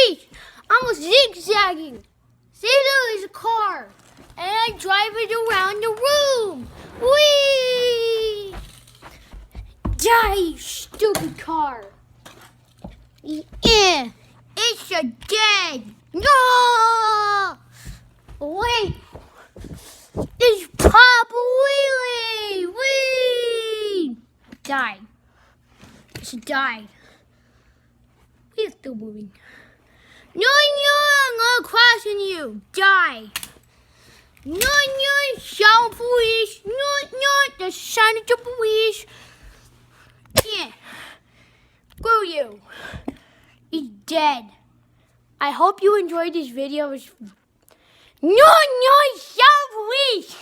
Wait! I'm zigzagging. See, there is a car. And I drive it around the room. Whee! Die, you stupid car. Yeah, it's a dead. No! Wait. It's Papa Wheelie. Whee! Died. She died. We're still moving. No, I'm not crossing you. Die. No, shout police. No, the sound of the police. Yeah. Screw you. He's dead. I hope you enjoyed this video. No, shout police.